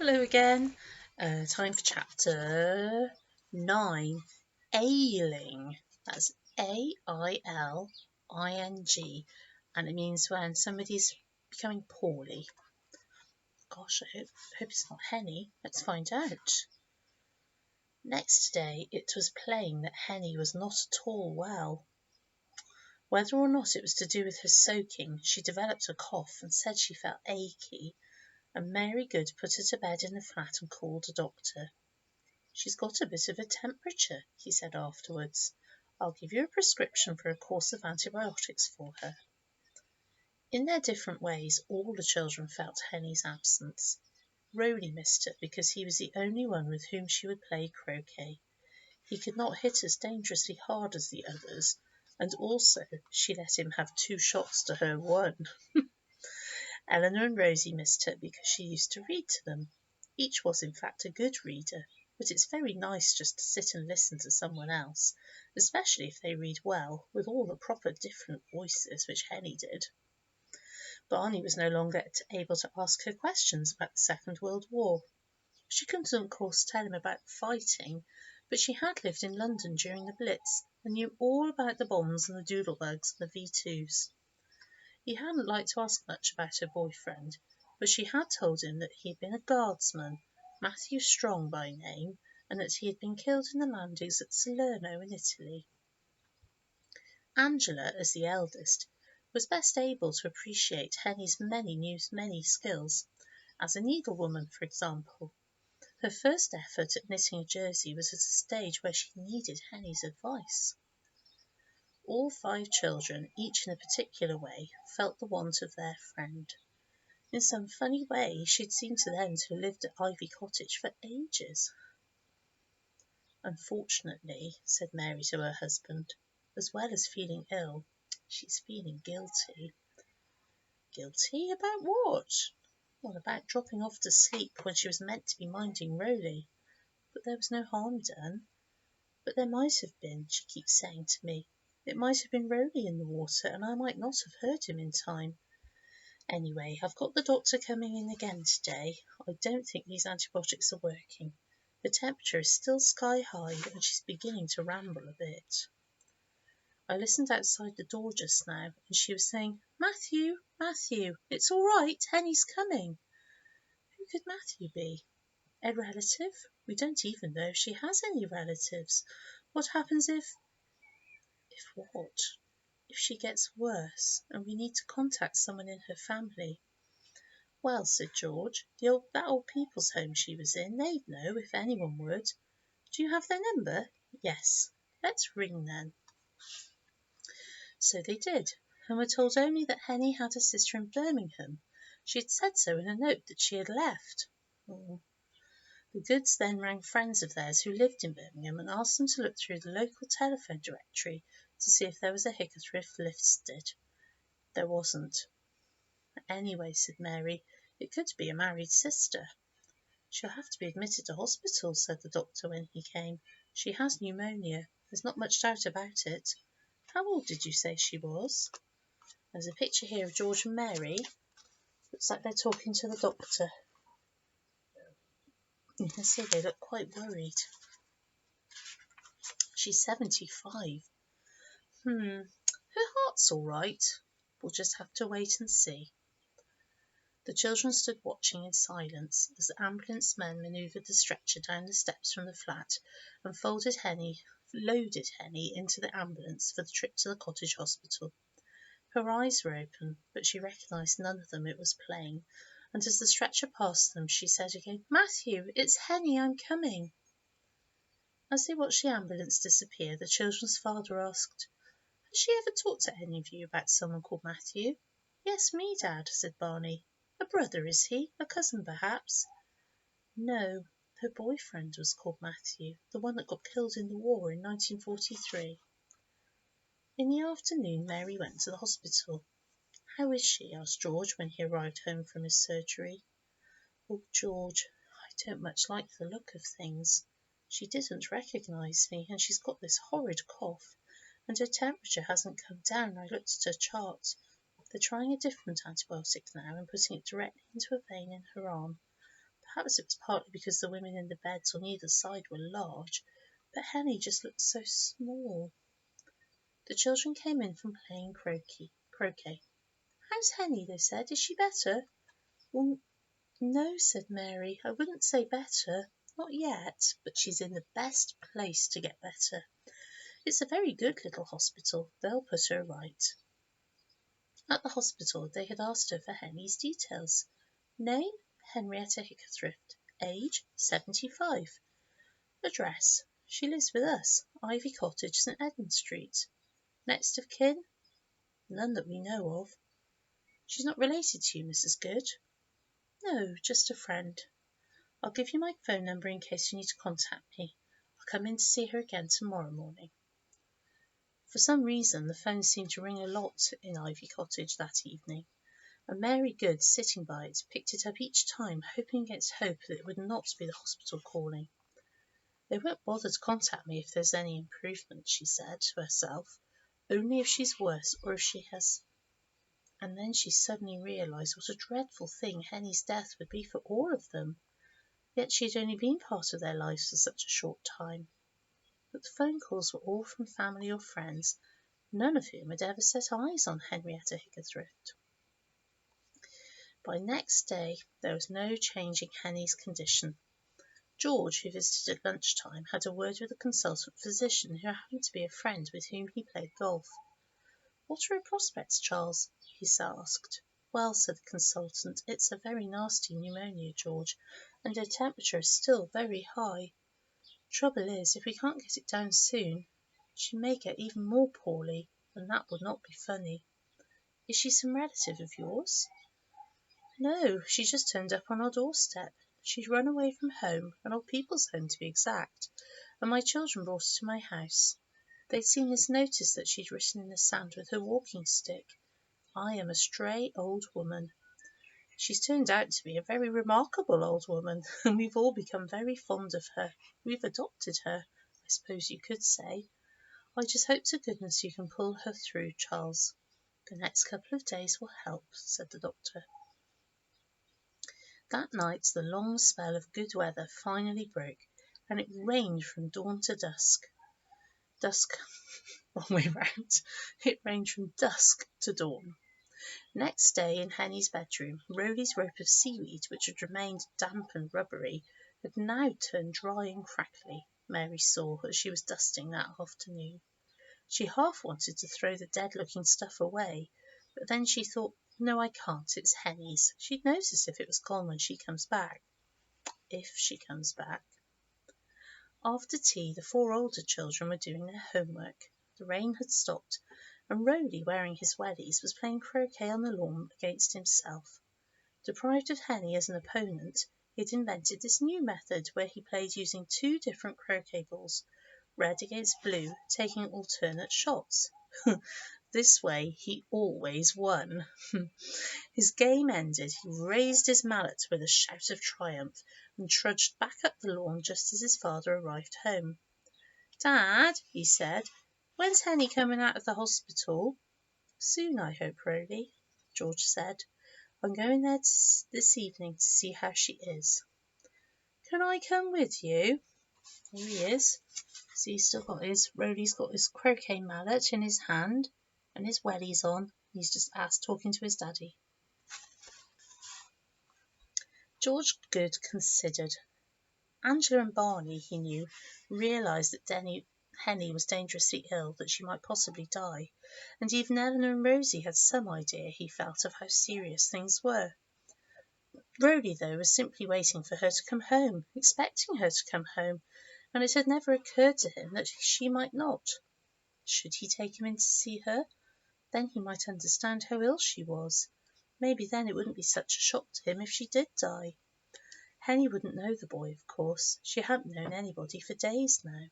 Hello again. Time for chapter 9, Ailing. That's Ailing, and it means when somebody's becoming poorly. Gosh, I hope it's not Henny. Let's find out. Next day, it was plain that Henny was not at all well. Whether or not it was to do with her soaking, she developed a cough and said she felt achy, and Mary Good put her to bed in the flat and called a doctor. "She's got a bit of a temperature," he said afterwards. "I'll give you a prescription for a course of antibiotics for her." In their different ways, all the children felt Henny's absence. Rowley missed her because he was the only one with whom she would play croquet. He could not hit as dangerously hard as the others, and also she let him have 2 shots to her 1. Eleanor and Rosie missed her because she used to read to them. Each was in fact a good reader, but it's very nice just to sit and listen to someone else, especially if they read well, with all the proper different voices, which Henny did. Barney was no longer able to ask her questions about the Second World War. She couldn't, of course, tell him about the fighting, but she had lived in London during the Blitz and knew all about the bombs and the doodlebugs and the V2s. He hadn't liked to ask much about her boyfriend, but she had told him that he had been a guardsman, Matthew Strong by name, and that he had been killed in the landings at Salerno in Italy. Angela, as the eldest, was best able to appreciate Henny's many skills, as a needlewoman, for example. Her first effort at knitting a jersey was at a stage where she needed Henny's advice. All 5 children, each in a particular way, felt the want of their friend. In some funny way, she'd seemed to them to have lived at Ivy Cottage for ages. "Unfortunately," said Mary to her husband, "as well as feeling ill, she's feeling guilty." "Guilty? About what?" "Well, about dropping off to sleep when she was meant to be minding Rowley. But there was no harm done. But there might have been, she keeps saying to me. It might have been Rowley in the water, and I might not have heard him in time. Anyway, I've got the doctor coming in again today. I don't think these antibiotics are working. The temperature is still sky high, and she's beginning to ramble a bit. I listened outside the door just now, and she was saying, 'Matthew, Matthew, it's all right, Henny's coming.' Who could Matthew be? A relative? We don't even know if she has any relatives. What happens if—" "If what?" "If she gets worse, and we need to contact someone in her family." "Well," said George, that old people's home she was in, they'd know if anyone would. Do you have their number?" "Yes." "Let's ring then." So they did, and were told only that Henny had a sister in Birmingham. She had said so in a note that she had left. The Goods then rang friends of theirs who lived in Birmingham and asked them to look through the local telephone directory to see if there was a Hickathrift listed. There wasn't. "Anyway," said Mary, "it could be a married sister." "She'll have to be admitted to hospital," said the doctor when he came. "She has pneumonia. There's not much doubt about it. How old did you say she was?" There's a picture here of George and Mary. Looks like they're talking to the doctor. You can see they look quite worried. "She's 75. Her heart's all right. We'll just have to wait and see." The children stood watching in silence as the ambulance men manoeuvred the stretcher down the steps from the flat and loaded Henny into the ambulance for the trip to the cottage hospital. Her eyes were open, but she recognised none of them, it was plain, and as the stretcher passed them she said again, "Matthew, it's Henny, I'm coming." As they watched the ambulance disappear, the children's father asked, "Has she ever talked to any of you about someone called Matthew?" "Yes, me, Dad," said Barney. "A brother, is he? A cousin, perhaps?" "No, her boyfriend was called Matthew, the one that got killed in the war in 1943. In the afternoon Mary went to the hospital. "How is she?" asked George when he arrived home from his surgery. "Oh, George, I don't much like the look of things. She didn't recognise me, and she's got this horrid cough, and her temperature hasn't come down. I looked at her chart. They're trying a different antibiotic now and putting it directly into a vein in her arm. Perhaps it was partly because the women in the beds on either side were large, but Henny just looked so small. The children came in from playing croquet. "How's Henny?" they said. "Is she better?" "Well, no," said Mary. "I wouldn't say better. Not yet, but she's in the best place to get better. It's a very good little hospital. They'll put her right." At the hospital they had asked her for Henny's details. Name, Henrietta Hickathrift. Age, 75. Address, she lives with us, Ivy Cottage, St Edmund Street. Next of kin, none that we know of. She's not related to you, Mrs Good? No, just a friend. I'll give you my phone number in case you need to contact me. I'll come in to see her again tomorrow morning. For some reason the phone seemed to ring a lot in Ivy Cottage that evening, and Mary Good, sitting by it, picked it up each time, hoping against hope that it would not be the hospital calling. "They won't bother to contact me if there's any improvement," she said to herself, "only if she's worse or if she has—" And then she suddenly realised what a dreadful thing Henny's death would be for all of them. Yet she had only been part of their lives for such a short time. But the phone calls were all from family or friends, none of whom had ever set eyes on Henrietta Hickathrift. By next day there was no changing Henny's condition. George, who visited at lunch-time, had a word with the consultant physician, who happened to be a friend with whom he played golf. "What are her prospects, Charles?" he asked. "Well," said the consultant, "it's a very nasty pneumonia, George, and her temperature is still very high. Trouble is, if we can't get it down soon, she may get even more poorly, and that would not be funny. Is she some relative of yours?" "No, she just turned up on our doorstep. She'd run away from home, an old people's home to be exact, and my children brought her to my house. They'd seen this notice that she'd written in the sand with her walking stick, 'I am a stray old woman.' She's turned out to be a very remarkable old woman, and we've all become very fond of her. We've adopted her, I suppose you could say. I just hope to goodness you can pull her through, Charles. The next couple of days will help," said the doctor. That night the long spell of good weather finally broke, and it rained from dawn to dusk. Wrong way round. It rained from dusk to dawn. Next day, in Henny's bedroom, Rowley's rope of seaweed, which had remained damp and rubbery, had now turned dry and crackly, Mary saw as she was dusting that afternoon. She half wanted to throw the dead-looking stuff away, but then she thought, "No, I can't, it's Henny's. She'd notice if it was gone when she comes back. If she comes back." After tea the four older children were doing their homework. The rain had stopped, and Rowley, wearing his wellies, was playing croquet on the lawn against himself. Deprived of Henny as an opponent, he had invented this new method where he played using two different croquet balls, red against blue, taking alternate shots. This way he always won. His game ended, he raised his mallet with a shout of triumph and trudged back up the lawn just as his father arrived home. "Dad," he said, "when's Henny coming out of the hospital?" "Soon, I hope, Rowley," George said. "I'm going there this evening to see how she is." "Can I come with you?" Here he is. See, Rowley's got his croquet mallet in his hand and his wellies on. He's just talking to his daddy. George Good considered. Angela and Barney, he knew, realised that Henny was dangerously ill, that she might possibly die, and even Eleanor and Rosie had some idea, he felt, of how serious things were. Rowley, though, was simply waiting for her to come home, expecting her to come home, and it had never occurred to him that she might not. Should he take him in to see her? Then he might understand how ill she was. Maybe then it wouldn't be such a shock to him if she did die. Henny wouldn't know the boy, of course. She hadn't known anybody for days now.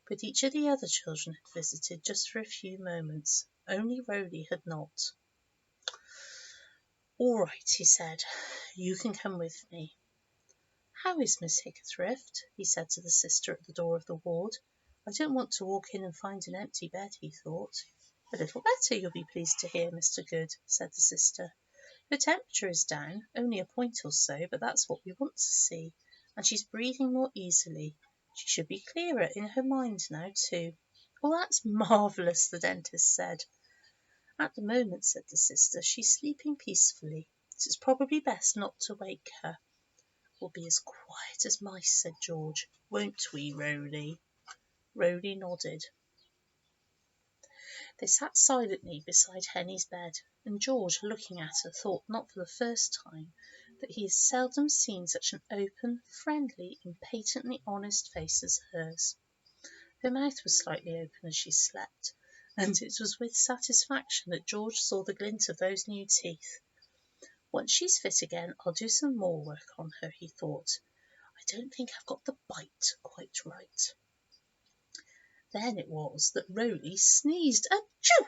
But each of the other children had visited just for a few moments. Only Rowley had not. "All right," he said. "You can come with me." "How is Miss Hickathrift?" he said to the sister at the door of the ward. "I don't want to walk in and find an empty bed," he thought. "A little better, you'll be pleased to hear, Mr. Good," said the sister. Her temperature is down, only a point or so, but that's what we want to see. And she's breathing more easily. She should be clearer in her mind now, too. Oh, that's marvellous, the dentist said. At the moment, said the sister, she's sleeping peacefully, so it's probably best not to wake her. We'll be as quiet as mice, said George. Won't we, Rowley? Rowley nodded. They sat silently beside Henny's bed, and George, looking at her, thought not for the first time that he has seldom seen such an open, friendly, and patently honest face as hers. Her mouth was slightly open as she slept, and it was with satisfaction that George saw the glint of those new teeth. Once she's fit again, I'll do some more work on her, he thought. I don't think I've got the bite quite right. Then it was that Rowley sneezed. Achoo!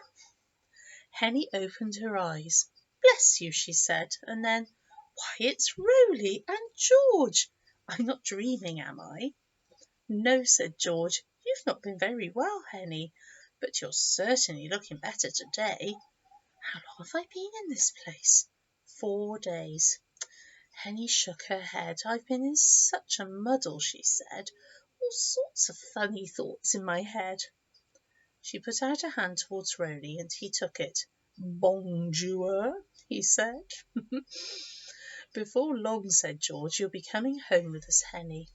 Henny opened her eyes. Bless you, she said, and then, why, it's Rowley and George. I'm not dreaming, am I? No, said George. You've not been very well, Henny, but you're certainly looking better today. How long have I been in this place? 4 days. Henny shook her head. I've been in such a muddle, she said. All sorts of funny thoughts in my head. She put out a hand towards Rowley, and he took it. Bonjour, he said. Before long, said George, you'll be coming home with us, Henny.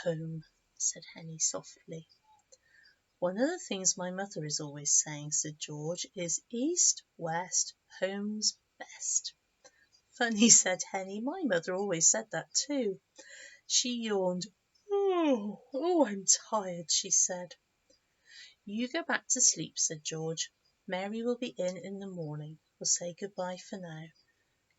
Home, said Henny softly. One of the things my mother is always saying, said George, is east, west, home's best. Funny, said Henny. My mother always said that too. She yawned. Oh, I'm tired, she said. You go back to sleep, said George. Mary will be in the morning. We'll say goodbye for now.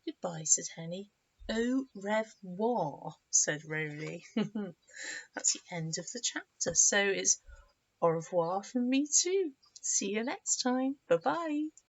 Goodbye, said Henny. Au revoir, said Rowley. That's the end of the chapter. So it's au revoir from me too. See you next time. Bye-bye.